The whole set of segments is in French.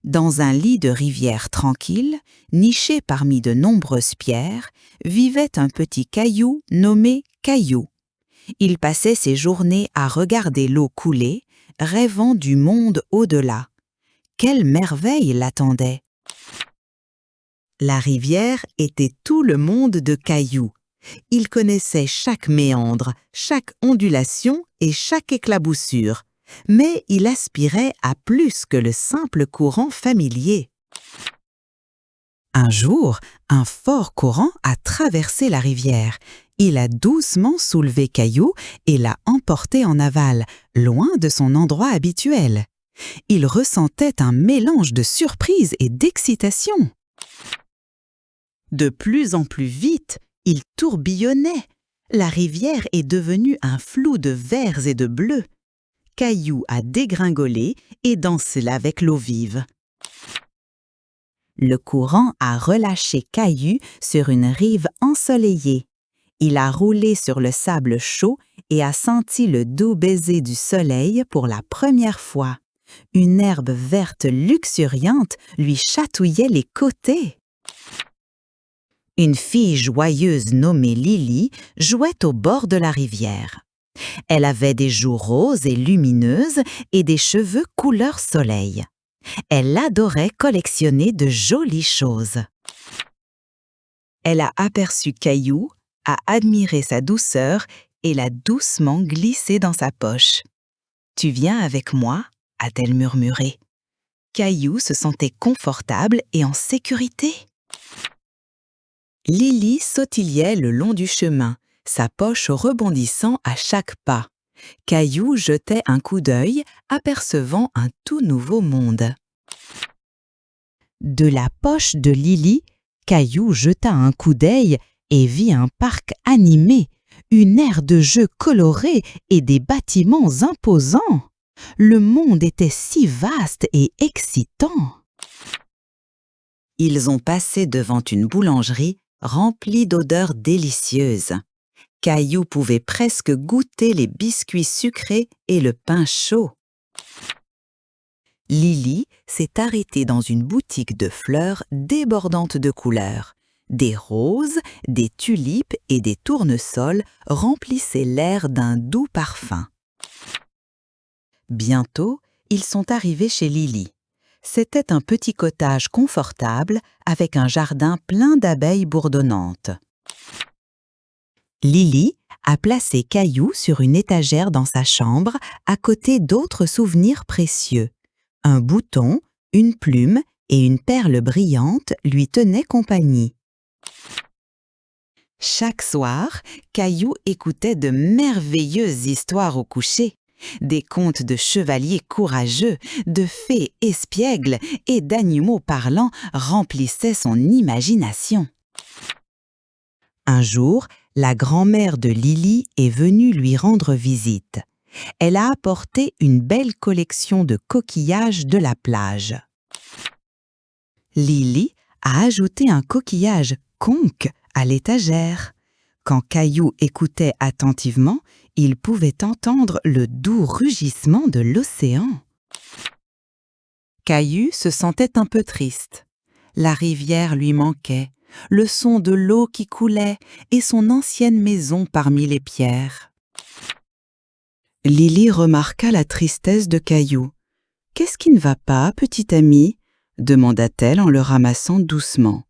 Dans un lit de rivière tranquille, niché parmi de nombreuses pierres, vivait un petit caillou nommé Caillou. Il passait ses journées à regarder l'eau couler, rêvant du monde au-delà. Quelle merveille l'attendait! La rivière était tout le monde de Caillou. Il connaissait chaque méandre, chaque ondulation et chaque éclaboussure, mais il aspirait à plus que le simple courant familier. Un jour, un fort courant a traversé la rivière. Il a doucement soulevé Caillou et l'a emporté en aval, loin de son endroit habituel. Il ressentait un mélange de surprise et d'excitation. De plus en plus vite, il tourbillonnait. La rivière est devenue un flou de verts et de bleus. Caillou a dégringolé et dansé avec l'eau vive. Le courant a relâché Caillou sur une rive ensoleillée. Il a roulé sur le sable chaud et a senti le doux baiser du soleil pour la première fois. Une herbe verte luxuriante lui chatouillait les côtés. Une fille joyeuse nommée Lily jouait au bord de la rivière. Elle avait des joues roses et lumineuses et des cheveux couleur soleil. Elle adorait collectionner de jolies choses. Elle a aperçu Caillou, a admiré sa douceur et l'a doucement glissé dans sa poche. « Tu viens avec moi ?» a-t-elle murmuré. Caillou se sentait confortable et en sécurité. Lily sautillait le long du chemin, sa poche rebondissant à chaque pas. Caillou jetait un coup d'œil, apercevant un tout nouveau monde. De la poche de Lily, Caillou jeta un coup d'œil et vit un parc animé, une aire de jeux colorée et des bâtiments imposants. Le monde était si vaste et excitant. Ils ont passé devant une boulangerie remplie d'odeurs délicieuses. Caillou pouvait presque goûter les biscuits sucrés et le pain chaud. Lily s'est arrêtée dans une boutique de fleurs débordantes de couleurs. Des roses, des tulipes et des tournesols remplissaient l'air d'un doux parfum. Bientôt, ils sont arrivés chez Lily. C'était un petit cottage confortable avec un jardin plein d'abeilles bourdonnantes. Lily a placé Caillou sur une étagère dans sa chambre à côté d'autres souvenirs précieux. Un bouton, une plume et une perle brillante lui tenaient compagnie. Chaque soir, Caillou écoutait de merveilleuses histoires au coucher. Des contes de chevaliers courageux, de fées espiègles et d'animaux parlants remplissaient son imagination. Un jour, la grand-mère de Lily est venue lui rendre visite. Elle a apporté une belle collection de coquillages de la plage. Lily a ajouté un coquillage conque à l'étagère. Quand Caillou écoutait attentivement, il pouvait entendre le doux rugissement de l'océan. Caillou se sentait un peu triste. La rivière lui manquait, le son de l'eau qui coulait et son ancienne maison parmi les pierres. Lily remarqua la tristesse de Caillou. « Qu'est-ce qui ne va pas, petit ami ?» demanda-t-elle en le ramassant doucement.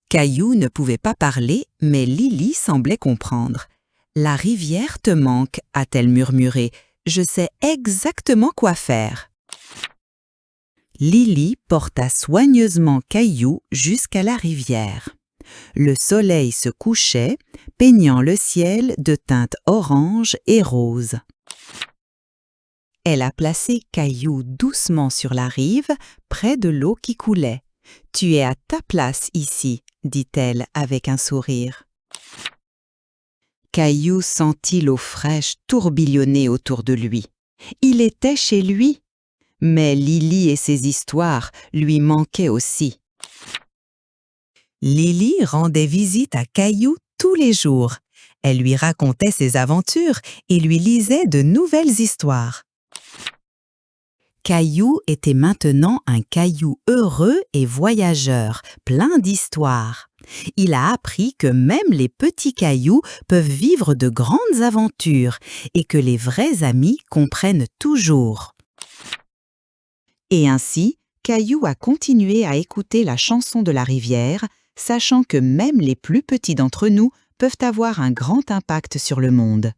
Caillou ne pouvait pas parler, mais Lily semblait comprendre. « La rivière te manque, a-t-elle murmuré. Je sais exactement quoi faire. » Lily porta soigneusement Caillou jusqu'à la rivière. Le soleil se couchait, peignant le ciel de teintes orange et rose. Elle a placé Caillou doucement sur la rive, près de l'eau qui coulait. « Tu es à ta place ici, » dit-elle avec un sourire. Caillou sentit l'eau fraîche tourbillonner autour de lui. Il était chez lui. Mais Lily et ses histoires lui manquaient aussi. Lily rendait visite à Caillou tous les jours. Elle lui racontait ses aventures et lui lisait de nouvelles histoires. Caillou était maintenant un caillou heureux et voyageur, plein d'histoires. Il a appris que même les petits cailloux peuvent vivre de grandes aventures et que les vrais amis comprennent toujours. Et ainsi, Caillou a continué à écouter la chanson de la rivière, sachant que même les plus petits d'entre nous peuvent avoir un grand impact sur le monde.